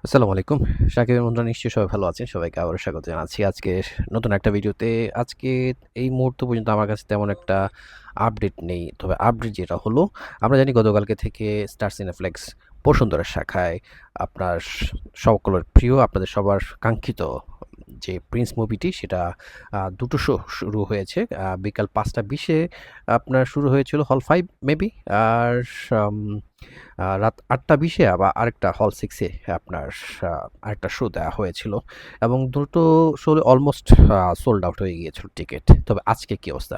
আসসালামু আলাইকুম। শাকিবের বন্ধুরা নিশ্চয়ই সবাই ভালো আছেন। সবাইকে আবারও স্বাগত জানাচ্ছি আজকের নতুন একটা ভিডিওতে। আজকে এই মুহূর্ত পর্যন্ত আমার কাছে তেমন একটা আপডেট নেই। তবে আপডেট যেটা হলো, আমরা জানি গতকালকে থেকে স্টার সিনেপ্লেক্স বসুন্ধরা শাখায় আপনার সকলের প্রিয়, আপনাদের সবার কাঙ্ক্ষিত যে 'প্রিন্স' মুভিটি সেটা দুটো শো শুরু হয়েছে। বিকাল ৫টা ২০-এ আপনার শুরু হয়েছিল হল ৫ মেবি। আর আম রাত ৮টা ২০-এ আবার আরেকটা হল 6 এ আপনার আরেকটা শো দেওয়া হয়েছিল এবং দুটো শো অলমোস্ট সোল্ড আউট হয়ে গিয়েছিল টিকেট। তবে আজকে কি অবস্থা?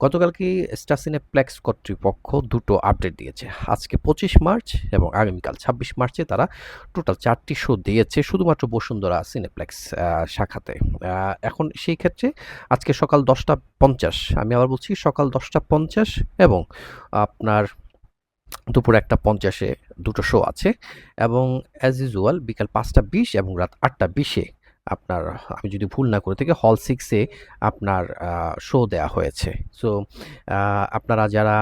গতকালকে স্টার সিনেপ্লেক্স কর্তৃপক্ষ দুটো আপডেট দিয়েছে। আজকে ২৫ মার্চ এবং আগামীকাল ২৬ মার্চে তারা টোটাল ৪টি শো দিয়েছে শুধুমাত্র বসুন্ধরা সিনেপ্লেক্স শাখাতে। এখন সেই ক্ষেত্রে আজকে সকাল ১০টা ৫০, আমি আবার বলছি সকাল ১০টা ৫০ এবং আপনার দুপুর ১টা ৫০-এ দুটো শো আছে এবং অ্যাজ ইউজুয়াল বিকাল ৫টা ২০ এবং রাত ৮টা ২০-এ আপনার, আমি যদি ভুল না করে থাকি, হল 6 এ আপনার শো দেয়া হয়েছে। সো আপনারা যারা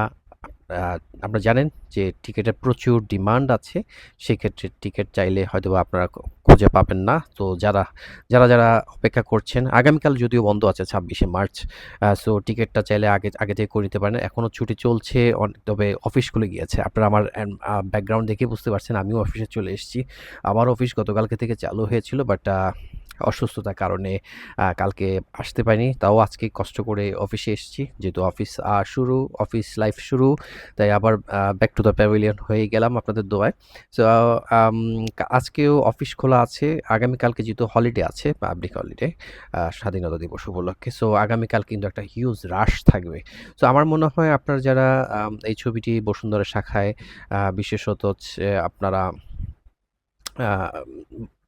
আ আপনারা জানেন যে টিকেটের প্রচুর ডিমান্ড আছে। সেক্ষেত্রে টিকেট চাইলে হয়তোবা আপনারা খুঁজে পাবেন না। তো যারা অপেক্ষা করছেন, আগামীকাল যদিও বন্ধ আছে ২৬শে মার্চ। সো টিকেটটা চাইলে আগে থেকে করে নিতে পারেন। এখনো ছুটি চলছে, তবে অফিস খুলে গিয়েছে। আপনারা আমার ব্যাকগ্রাউন্ড দেখেই বুঝতে পারছেন আমিও অফিসে চলে এসেছি। আমার অফিস গতকালকে থেকে চালু হয়েছিল, বাট অসুস্থতার কারণে কালকে আসতে পারিনি। তাও আজকে কষ্ট করে অফিসে এসেছি। যেহেতু অফিস লাইফ শুরু, তাই আবার ব্যাক টু দ্য প্যাভিলিয়ন হয়ে গেলাম আপনাদের দোয়ায়। সো আম আজকেও অফিস খোলা আছে। আগামীকালকে যেহেতু হলিডে আছে, পাবলিক হলিডে, স্বাধীনতা দিবস উপলক্ষে। সো আগামীকাল কিন্তু একটা হিউজ রাশ থাকবে। সো আমার মনে হয় আপনারা যারা এই ছবিটি বসুন্ধরা শাখায় বিশেষত হচ্ছে আপনারা আ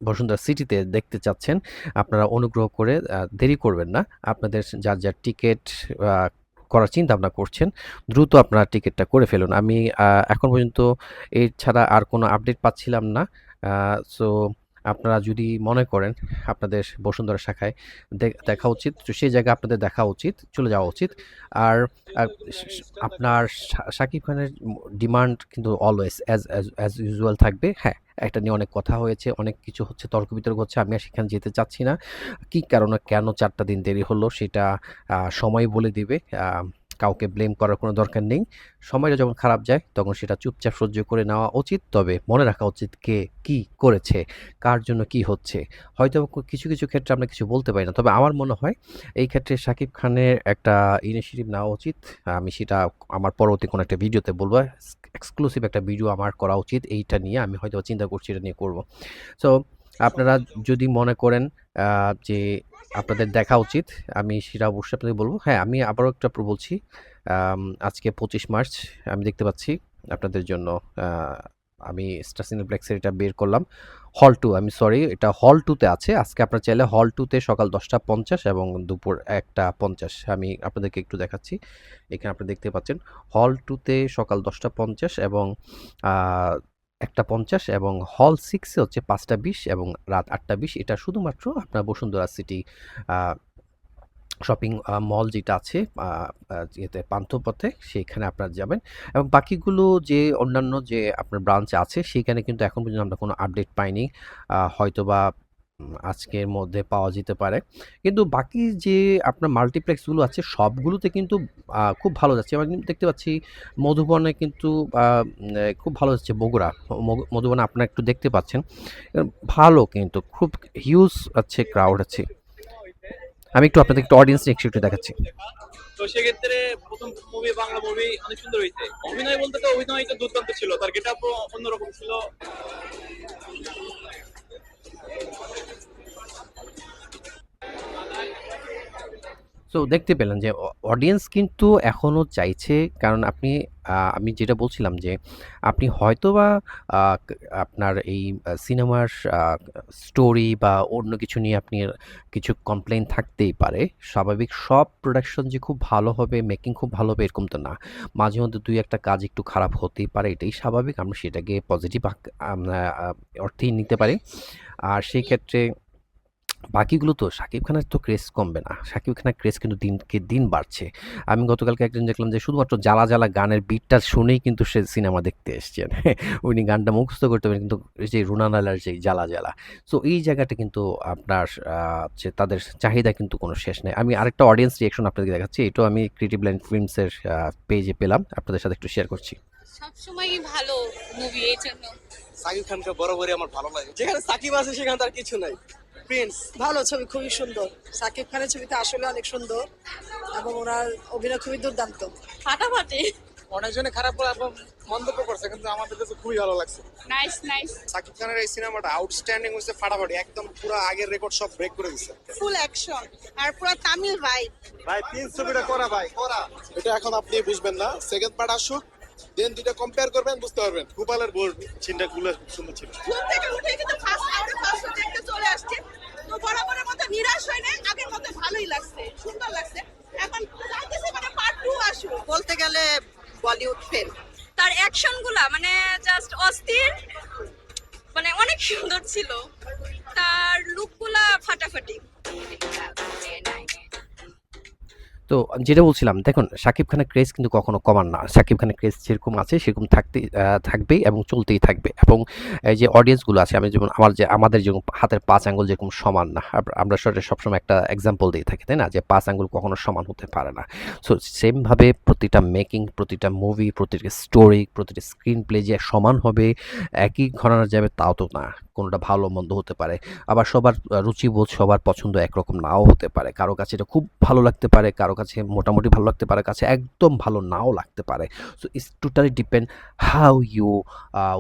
বসুন্ধরা সিটিতে দেখতে চাচ্ছেন, আপনারা অনুগ্রহ করে দেরি করবেন না। আপনাদের যার টিকেট আ করার চিন্তাভাবনা করছেন, দ্রুত আপনারা টিকেটটা করে ফেলুন। আমি এখন পর্যন্ত এর ছাড়া আর কোনো আপডেট পাচ্ছিলাম না। আ সো আপনারা যদি মনে করেন আপনাদের বসুন্ধরা শাখায় দেখা উচিত, তো সেই জায়গায় আপনাদের দেখা উচিত, চলে যাওয়া উচিত। আর আ আপনার শাকিব খানের ডিমান্ড কিন্তু অলওয়েজ অ্যাজ ইউজুয়াল থাকবে। হ্যাঁ, এটা নিয়ে অনেক কথা হয়েছে, অনেক কিছু হচ্ছে, তর্ক-বিতর্ক হচ্ছে। আমি আর সেখানে যেতে চাচ্ছি না। কি কারণে কেন ৪ টা দিন দেরি হলো সেটা সময় বলে দিবে। কাউকে ব্লেম করার কোনো দরকার নেই। সময়টা যখন খারাপ যায় তখন সেটা চুপচাপ সহ্য করে নেওয়া উচিত। তবে মনে রাখা উচিত কে কি করেছে, কার জন্য কি হচ্ছে। হয়তো কিছু ক্ষেত্রে আমরা কিছু বলতে পারি না। তবে আমার মনে হয় এই ক্ষেত্রে শাকিব খানের একটা ইনিশিয়েটিভ নেওয়া উচিত। আমি সেটা আমার পরবর্তী কোনো একটা ভিডিওতে বলব। এক্সক্লুসিভ একটা ভিডিও আমার করা উচিত এইটা নিয়ে। আমি হয়তো চিন্তা করছি এটা নিয়ে করব। সো আপনারা যদি মনে করেন যে আপনাদের দেখা উচিত, আমি সেটা অবশ্যই আপনাদের বলব। হ্যাঁ, আমি আবারও একটা বলছি। আজকে ২৫ মার্চ আমি দেখতে পাচ্ছি আপনাদের জন্য আ আমি স্টার সিনেপ্লেক্সের এটা বের করলাম। হল 2, আমি সরি, এটা হল 2 তে আছে। আজকে আপনারা চাইলে হল 2 তে সকাল ১০টা ৫০ এবং দুপুর ১টা ৫০ আমি আপনাদেরকে একটু দেখাচ্ছি। এখানে আপনারা দেখতে পাচ্ছেন হল 2 তে সকাল ১০টা ৫০ এবং আ ১টা ৫০ এবং হল 6 এ হচ্ছে ৫টা ২০ এবং রাত ৮টা ২০। এটা শুধুমাত্র আপনার বসুন্ধরা সিটি আ শপিং মল যেটা আছে আ আ ইয়েতে পান্থপথে, সেইখানে আপনারা যাবেন এবং বাকিগুলো যে অন্যান্য যে আপনার ব্রাঞ্চ আছে সেখানে কিন্তু এখন পর্যন্ত আমরা কোনো আপডেট পাইনি। হয়তোবা আজকের মধ্যে পাওয়া যেতে পারে। কিন্তু বাকি যে আপনার মাল্টিপ্লেক্সগুলো আছে সবগুলোতে কিন্তু খুব ভালো যাচ্ছে। আমরা কিন্তু দেখতে পাচ্ছি মধুবনে কিন্তু খুব ভালো যাচ্ছে বগুড়া। মধুবনে আপনারা একটু দেখতে পাচ্ছেন। ভালো কিন্তু খুব হিউজ আছে, ক্রাউড আছে। আমি একটু আপনাদের একটু অডিয়েন্স রিঅ্যাকশন একটু দেখাচ্ছি। তো সেক্ষেত্রে প্রথম মুভি বাংলা মুভি অনেক সুন্দর হয়েছে। অভিনয় বলতে তো অভিনয় তো দুর্দান্ত ছিল, তার গেট আপও অন্যরকম ছিল। সো দেখতে পেলেন যে অডিয়েন্স কিন্তু এখনো চাইছে, কারণ আমি যেটা বলছিলাম যে আপনি হয়তোবা আ ক আপনার এই সিনেমার আ স্টোরি বা অন্য কিছু নিয়ে আপনি কিছু কমপ্লেইন থাকতেই পারে। স্বাভাবিক, সব প্রোডাকশন যে খুব ভালো হবে, মেকিং খুব ভালো হবে এরকম তো না। মাঝে মধ্যে ২-১ টা কাজ একটু খারাপ হতেই পারে, এটাই স্বাভাবিক। আমরা সেটাকে পজিটিভ আমরা অর্থেই নিতে পারি। আর সেই ক্ষেত্রে বাকিগুলো তো শাকিব খানের তো ক্রেজ কমবে না। শাকিব খানের ক্রেজ কিন্তু দিনকে দিন বাড়ছে। আমি গতকালকে একজন দেখলাম যে শুধুমাত্র 'জ্বালা জ্বালা' গানের বিটটা শুনেই কিন্তু সে সিনেমা দেখতে এসছেন। উনি গানটা মুখস্থ করতে পারেন কিন্তু এই যে রুনা লায়লার যে 'জ্বালা জ্বালা' সো এই জায়গাটা কিন্তু আপনার যে তাদের চাহিদা কিন্তু কোনো শেষ নেই। আমি আরেকটা অডিয়েন্স রিঅ্যাকশন আপনাদেরকে দেখাচ্ছি। এটাও আমি ক্রিয়েটিভ লাইন ফিল্মসের পেজে পেলাম। আপনাদের সাথে একটু শেয়ার করছি। সবসময়ই ভালো মুভি এই জন্য। সাকিব খানকে বরাবরই আমার ভালো লাগে, যেখানে সাকিব আছে সেখানে তার কিছু নাই। প্রিন্স ভালো ছবি, খুবই সুন্দর। সাকিব খানের ছবিতে আসলে অনেক সুন্দর এবং ওনার অভিনয় খুবই দুর্দান্ত। ফাটাফাটি। অনেকজনে খারাপ বলে এবং মন্তব্য করছে, কিন্তু আমাদের কাছে খুবই ভালো লাগছে। Nice nice. সাকিব খানের এই সিনেমাটা আউটস্ট্যান্ডিং হচ্ছে, ফাটাফাটি একদম পুরো আগের রেকর্ড সব ব্রেক করে দিচ্ছে। ফুল অ্যাকশন আর পুরো তামিল ভাইব। ভাই প্রিন্স ছবিটা করা, ভাই করা। এটা এখন আপনি বুঝবেন না, সেকেন্ড পার্ট আসুক, দেন দুইটা কম্পেয়ার করবেন, বুঝতে পারবেন। গোপালের বোর চিন্তা গুলো সুন্দর ছিল। ঘুম থেকে উঠে কিন্তু ফার্স্ট আওয়ারে ফার্স্ট দেখতে চলে আসছে, তো বরাবরের মতো নিরাশ হয় না, আগের মতো ভালোই লাগছে, সুন্দর লাগছে। এখন চাইতেছে মানে পার্ট 2 আসুক। বলতে গেলে বলিউড ফেল। তার অ্যাকশন গুলা মানে জাস্ট অস্থির, মানে অনেক সুন্দর ছিল। তার লুক গুলা ফাটাফাটি। তো যেটা বলছিলাম দেখুন শাকিব খানের ক্রেজ কিন্তু কখনো কমার না। শাকিব খানের ক্রেজ যেরকম আছে সেরকম থাকবেই এবং চলতেই থাকবে এবং এই যে অডিয়েন্সগুলো আছে আমি যেমন আমাদের যেরকম হাতের ৫ আঙ্গুল যেরকম সমান না। আমরা সবসময় একটা এক্সাম্পল দিয়ে থাকি, তাই না? যে ৫ আঙ্গুল কখনো সমান হতে পারে না। সো সেমভাবে প্রতিটা মেকিং, প্রতিটা মুভি, প্রতিটা স্টোরি, প্রতিটা স্ক্রিন প্লে যে সমান হবে, একই ঘরানার যাবে তাও তো না। কোনোটা ভালো মন্দ হতে পারে। আবার সবার রুচিবোধ, সবার পছন্দ একরকম নাও হতে পারে। কারো কাছে এটা খুব ভালো লাগতে পারে, কারো কাছে মোটামুটি ভালো লাগতে পারে, কাছে একদম ভালো নাও লাগতে পারে। So it's totally depend how you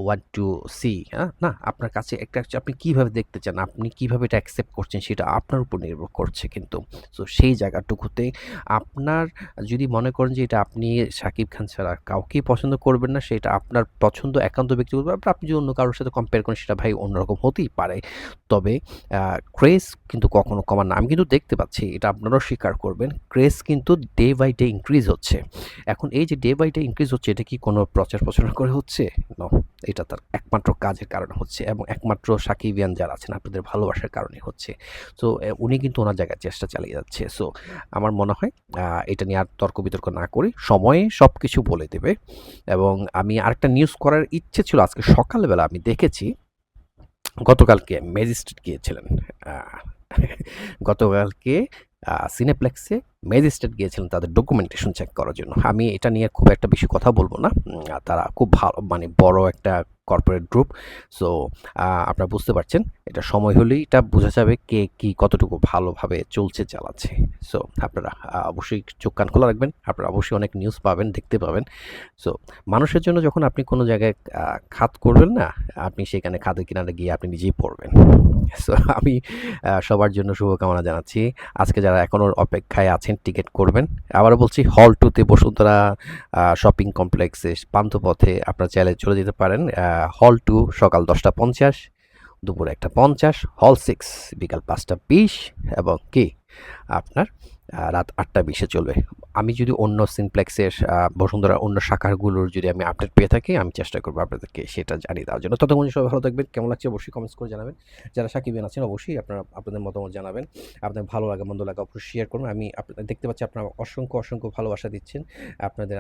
want to see, হ্যাঁ? না আপনার কাছে একটা আপনি কীভাবে দেখতে চান, আপনি কীভাবে এটা অ্যাকসেপ্ট করছেন সেটা আপনার উপর নির্ভর করছে কিন্তু। সো সেই জায়গাটুকুতে আপনার যদি মনে করেন যে এটা আপনি শাকিব খান ছাড়া কাউকেই পছন্দ করবেন না, সেটা আপনার পছন্দ একান্ত ব্যক্তিগত ব্যাপার। আপনি যদি অন্য কারোর সাথে কম্পেয়ার করেন সেটা ভাই অন্যরকম হতেই পারে। তবে ক্রেজ কিন্তু কখনো কমার না। আমি কিন্তু দেখতে পাচ্ছি, এটা আপনারাও স্বীকার করবেন, ক্রেজ কিন্তু ডে বাই ডে ইনক্রিজ হচ্ছে। এখন এই যে ডে বাই ডে ইনক্রিজ হচ্ছে, এটা কি কোনো প্রচার প্রচারণা করে হচ্ছে? নো, এটা তার একমাত্র কাজের কারণে হচ্ছে এবং একমাত্র সাকিবিয়ান যারা আছেন আপনাদের ভালোবাসার কারণেই হচ্ছে। সো উনি কিন্তু ওনার জায়গায় চেষ্টা চালিয়ে যাচ্ছে। সো আমার মনে হয় এটা নিয়ে আর তর্ক বিতর্ক না করি, সময়ে সব কিছু বলে দেবে। এবং আমি আরেকটা নিউজ করার ইচ্ছে ছিল, আজকে সকালবেলা আমি দেখেছি গতকালকে ম্যাজিস্ট্রেট গিয়েছিলেন। গতকালকে সিনেপ্লেক্সে ম্যাজিস্ট্রেট গিয়েছিলেন তাদের ডকুমেন্টেশন চেক করার জন্য। আমি এটা নিয়ে খুব একটা বেশি কথা বলবো না। তারা খুব ভালো মানে বড় একটা কর্পোরেট গ্রুপ। সো আপনারা বুঝতে পারছেন, এটা সময় হলেই এটা বোঝা যাবে কে কী কতটুকু ভালোভাবে চলছে চালাচ্ছে। সো আপনারা অবশ্যই চোখ কান খোলা রাখবেন। আপনারা অবশ্যই অনেক নিউজ পাবেন, দেখতে পাবেন। সো মানুষের জন্য যখন আপনি কোনো জায়গায় খাত করবেন না, আপনি সেখানে খাদের কিনারে গিয়ে আপনি নিজেই পড়বেন। সো আমি সবার জন্য শুভকামনা জানাচ্ছি। আজকে যারা এখনও অপেক্ষায় আছেন টিকিট করবেন। আবারও বলছি, হল 2 তে বসুন্ধরা শপিং কমপ্লেক্সে পান্থপথে আপনারা চাইলে চলে যেতে পারেন। হল 2 সকাল 10:50, দুপুর 1:50, হল 6 বিকাল 5:20 এবং কি আপনার রাত 8:20 চলবে। আমি যদি অন্য সিনপ্লেক্সের বসুন্ধরার অন্য শাখাগুলোর যদি আমি আপডেট পেয়ে থাকি, আমি চেষ্টা করবো আপনাদেরকে সেটা জানিয়ে দেওয়ার জন্য। ততক্ষণ সবাই ভালো থাকবেন। কেমন লাগছে অবশ্যই কমেন্টস করে জানাবেন। যারা সাকিবিয়ান আছেন অবশ্যই আপনারা আপনাদের মতামত জানাবেন। আপনাদের ভালো লাগা মন্দ লাগা অবশ্যই শেয়ার করুন। আমি দেখতে পাচ্ছি আপনারা অসংখ্য ভালোবাসা দিচ্ছেন। আপনাদের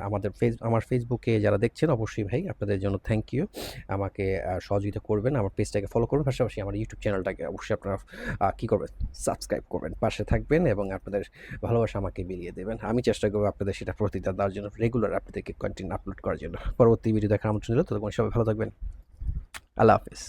আমার ফেসবুকে যারা দেখছেন অবশ্যই ভাই আপনাদের জন্য থ্যাংক ইউ। আমাকে সহযোগিতা করবেন, আমার পেজটাকে ফলো করবেন, পাশাপাশি আমার ইউটিউব চ্যানেলটাকে অবশ্যই আপনারা কী করবেন, সাবস্ক্রাইব করবেন, পাশে থাকবেন এবং আপনাদের ভালোবাসা আমাকে বিলিয়ে দেবেন। আমি চেষ্টা করবো আপনাদের সেটা প্রতিদান দেওয়ার জন্য, রেগুলার আপনাদেরকে কন্টেন্ট আপলোড করার জন্য। পরবর্তী ভিডিও দেখার আমন্ত্রণ দিল। ততক্ষণ সবাই ভালো থাকবেন। আল্লাহ হাফেজ।